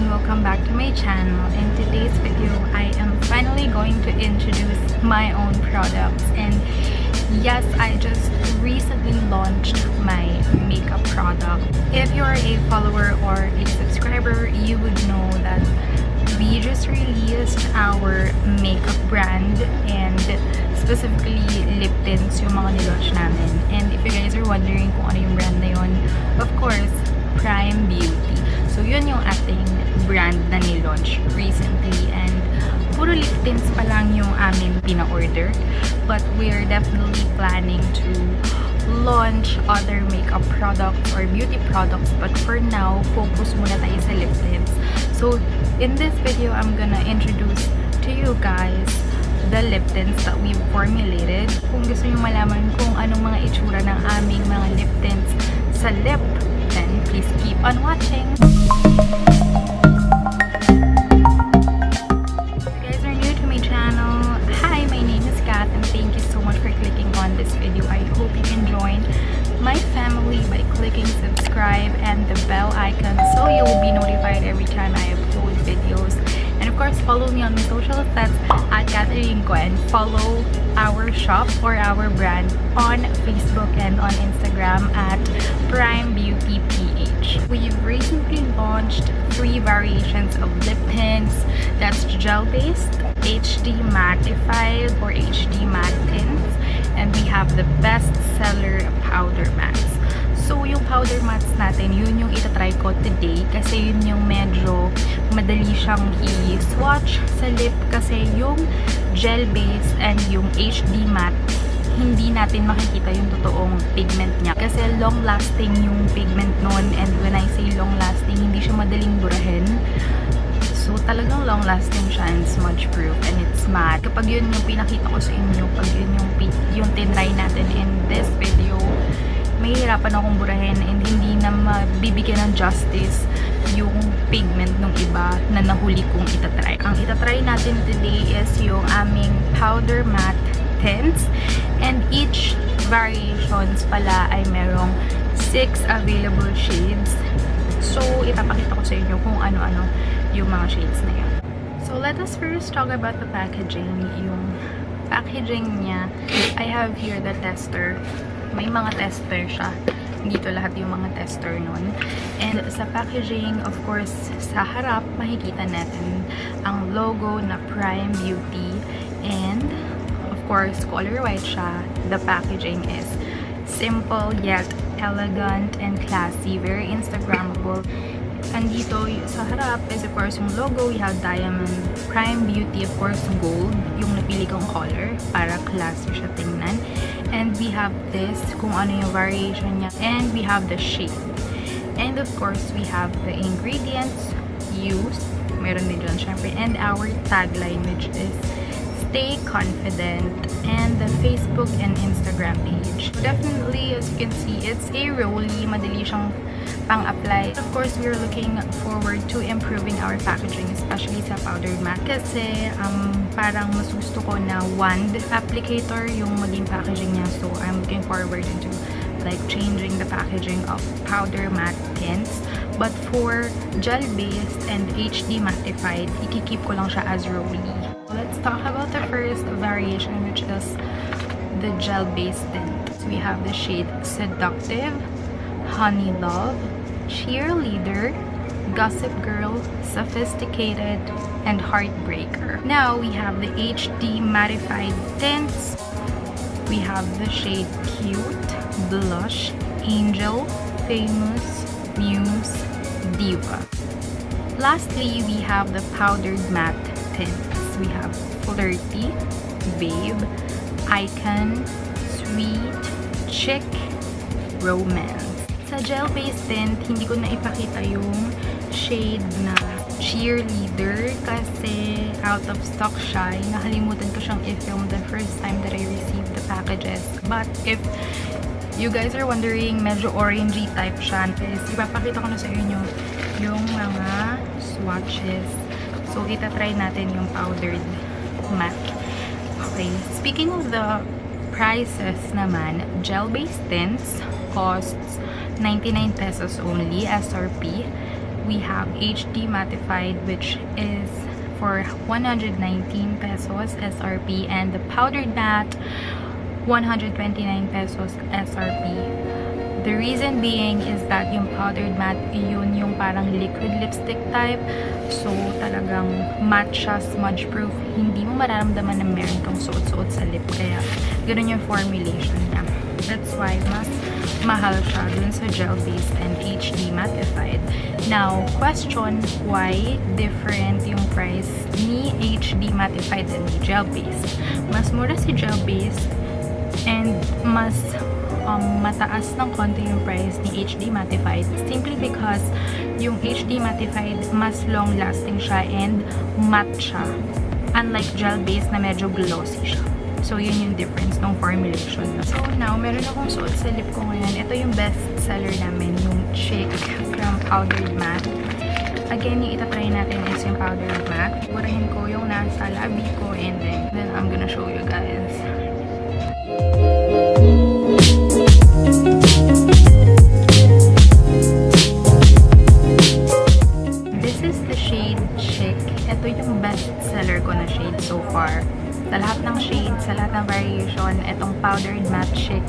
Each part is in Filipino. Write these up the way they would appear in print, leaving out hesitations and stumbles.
and welcome back to my channel. In today's video, I am finally going to introduce my own products, and yes, I just recently launched my makeup product. If you're a follower or a subscriber, you would know that we just released our makeup brand, and specifically Liptints yung mga nilaunch namin. And if you guys are wondering kung ano yung brand na yun, of course, Primebeauty. So yun yung ating brand na nilaunch recently, and puro Liptints pa lang yung amin pina-order, but we're definitely planning to launch other makeup products or beauty products, but for now, focus muna tayo sa Liptints. So in this video, I'm gonna introduce to you guys the Liptints that we've formulated. Kung gusto nyo malaman kung anong mga itsura ng aming mga Liptints sa lip, then please keep on watching. If you guys are new to my channel, hi, my name is Kath, and thank you so much for clicking on this video. I hope you can join my family by clicking subscribe and the bell icon so you will be notified every time I upload videos. And of course, follow me on my socials, that's at kathirinco, and follow our shop or our brand on Facebook and on Instagram at primebeautyph. We've recently launched 3 variations of lip tints. That's gel-based, HD mattified or HD matte tints, and we have the best seller powder mattes. So, yung powder mattes natin, yun yung itatry ko today kasi yun yung medyo madali siyang i-swatch sa lip, kasi yung gel-based and yung HD matte, hindi natin makikita yung totoong pigment niya. Kasi long-lasting yung pigment nun, and when I say long-lasting, hindi siya madaling burahin. So, talagang long-lasting siya and smudge-proof, and it's matte. Kapag yun yung pinakita ko sa inyo, pag yun yung tinry natin in this video, mahihirapan akong burahin and hindi na mabibigyan ng justice yung pigment ng iba na nahuli kong itatry. Ang itatry natin today is yung aming powder matte tints, and each variations pala ay merong 6 available shades. So, ipapakita ko sa inyo kung ano-ano yung mga shades na yun. So, let us first talk about the packaging. Yung packaging niya, I have here the tester. May mga tester siya. Dito lahat yung mga tester nun. And sa packaging, of course, sa harap, makikita natin ang logo na Primebeauty. And, of course, color white siya. The packaging is simple yet elegant and classy. Very Instagrammable. And dito sa harap is, of course, yung logo. We have diamond, Primebeauty, of course, gold. Yung napili kong color para classy siya tingnan. And we have this, kung ano yung variation niya. And we have the shade. And of course, we have the ingredients used. Meron din dyan, syempre. And our tagline, which is stay confident. And the Facebook and Instagram page. So definitely, as you can see, it's a rolly. Madali siyang pang-apply. Of course, we are looking forward to improving our packaging, especially sa powdered matte. Kasi parang mas gusto ko na wand applicator yung maging packaging niya. So, I'm looking forward into like changing the packaging of powder matte tints. But for gel-based and HD mattified, ikikip ko lang siya as rolly. Let's talk about the first variation, which is the gel-based tint. So, we have the shade Seductive, Honey Love, Cheerleader, Gossip Girl, Sophisticated, and Heartbreaker. Now, we have the HD mattified tints. We have the shade Cute, Blush, Angel, Famous, Muse, Diva. Lastly, we have the powdered matte tints. We have Flirty, Babe, Icon, Sweet, Chick, Romance. Sa gel-based tint, hindi ko na ipakita yung shade na Cheerleader kasi out of stock siya. Nakalimutan ko siyang i-film the first time that I received the packages. But if you guys are wondering, medyo orangey type siya. Is ipapakita ko na sa inyo yung mga swatches. So, itatry natin yung powdered matte. Okay, speaking of the prices naman, gel-based tints costs 99 pesos only, SRP. we have HD Mattified, which is for 119 pesos SRP, and the powdered matte 129 pesos SRP. The reason being is that yung powdered matte, yun yung parang liquid lipstick type. So, talagang matte siya, smudge proof. Hindi mo mararamdaman na meron kang suot-suot sa lip. Kaya, ganun yung formulation niya. That's why mas mahal siya dun sa gel-based and HD mattified. Now, question, why different yung price ni HD mattified and ni gel-based? Mas mura si gel-based and mas mataas ng konti yung price ni HD mattified simply because yung HD mattified mas long lasting siya and matte siya, unlike gel-based na medyo glossy siya. So, yun yung difference ng formulation. So, now, meron akong suot sa lip ko ngayon. Ito yung best seller namin, yung Chic from Powdered Matte. Again, yung itatry natin is yung Powdered Matte. Burahin ko yung nasa labi ko and then I'm gonna show you guys. This is the shade Chic. Ito yung best seller ko na shade so far. Sa lahat ng shades, sa lahat ng variation, itong powdered matte Chic,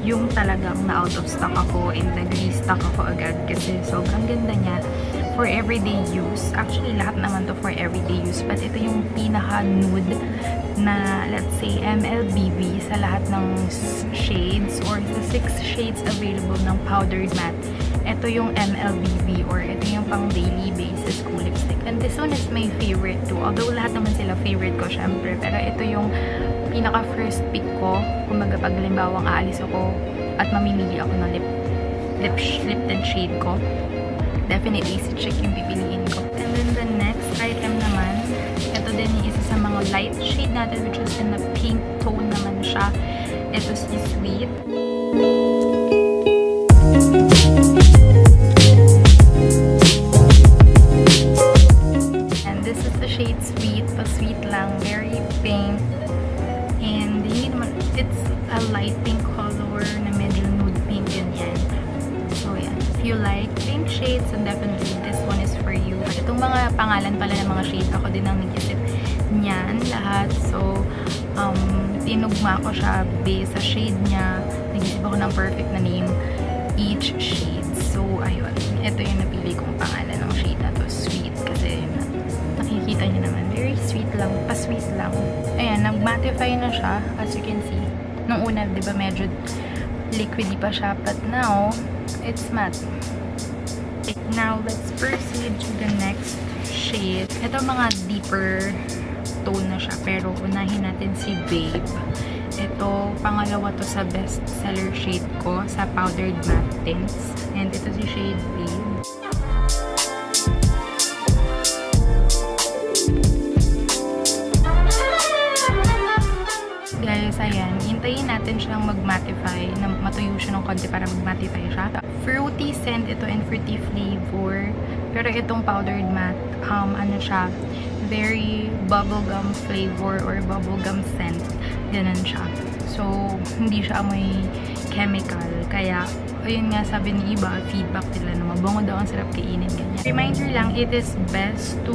yung talagang na-out of stock ako and nag-restock ako agad kasi sobrang ganda niya for everyday use. Actually, lahat naman to for everyday use, but ito yung pinaka-nude na, let's say, MLBB sa lahat ng shades or sa 6 shades available ng powdered matte. Ito yung MLBB or ito yung pang daily basis ko lipstick. And this one is my favorite too. Although lahat naman sila favorite ko syempre. Pero ito yung pinaka first pick ko. Kumbaga pag limbawang aalis ako at mamimili ako ng lip tint shade ko. Definitely si Chic yung pipiliin ko. And then the next item naman, ito din yung isa sa mga light shade natin, which is in the pink tone naman siya. Ito si Sweet. Shade Sweet, pa-sweet lang, very pink, and hindi naman, it's a light pink color na medyo nude pink yan. So yeah, if you like pink shades, then definitely this one is for you. Itong mga pangalan pala ng mga shades, ako din ang nag-isip niyan lahat. So, tinugma ko siya based sa shade niya. Nag-isip ako ng perfect na name each shade. So, ayun, ito yung napili kong pangalan ng shade na to, Sweet, kasi nakikita niyo naman, very sweet lang, pa-sweet lang. Ayan, nag-mattify na siya, as you can see. Nung una, di ba, medyo liquidy pa siya, but now, it's matte. Now, let's proceed to the next shade. Ito mga deeper tone na siya, pero unahin natin si Babe. Ito, pangalawa to sa best seller shade ko, sa powdered matte tints. And ito si shade Babe. Guys, ayan, hintayin natin siyang mag-mattify, na matuyo siya ng konti para mag-mattify siya. Fruity scent ito and fruity flavor. Pero itong powdered matte, ano siya, very bubblegum flavor or bubblegum scent. Ganun siya. So, hindi siya amoy chemical. Kaya, ayun nga, sabi ni iba, feedback nila na mabango daw, ang sarap kainin, ganyan. Reminder lang, it is best to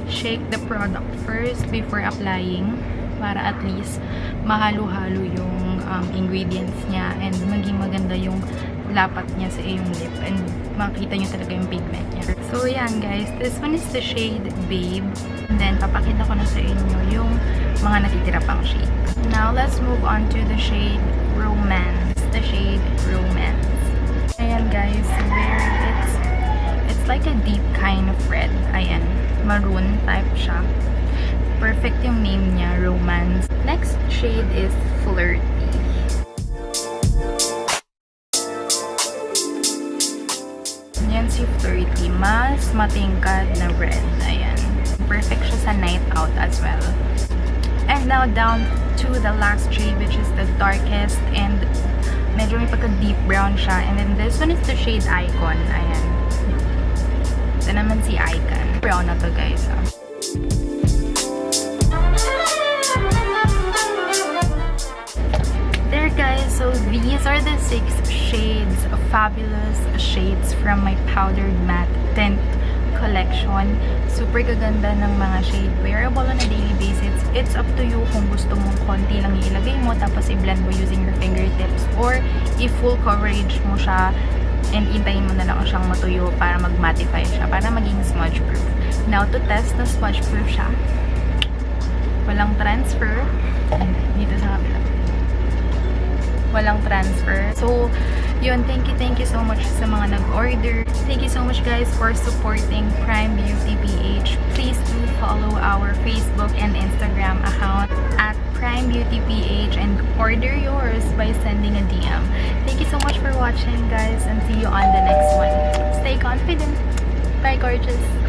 shake the product first before applying, para at least mahalo-halo yung ingredients niya and maging maganda yung lapat niya sa iyong lip and makita nyo talaga yung pigment niya. So, yan guys. This one is the shade Babe. And then, papakita ko na sa inyo yung mga natitira pang shade. Now, let's move on to the shade Romance. The shade Romance. Ayan guys. It's like a deep kind of red. Ayan. Maroon type siya. Perfect yung name niya, Romance. Next shade is Flirty. Yan si Flirty. Mas matingkad na red. Ayan. Perfect siya sa night out as well. And now down to the last shade, which is the darkest and medyo may pagka-deep brown siya. And then this one is the shade Icon. Ayan. Ito naman si Icon. Brown na to guys. There guys, so these are the 6 shades of fabulous shades from my powdered matte tint collection. Super gaganda ng mga shade. Wearable on a daily basis. It's up to you kung gusto mong konti lang ilagay mo tapos i-blend mo using your fingertips, or i-full coverage mo siya and intayin mo na lang siyang matuyo para mag-mattify siya, para maging smudge proof. Now, to test na smudge proof siya, walang transfer. Dito sa kabila. Walang transfer. So, yun, thank you so much sa mga nag-order. Thank you so much guys for supporting Prime Beauty PH. Please do follow our Facebook and Instagram account at Prime Beauty PH and order yours by sending a DM. Thank you so much for watching guys, and see you on the next one. Stay confident. Bye gorgeous.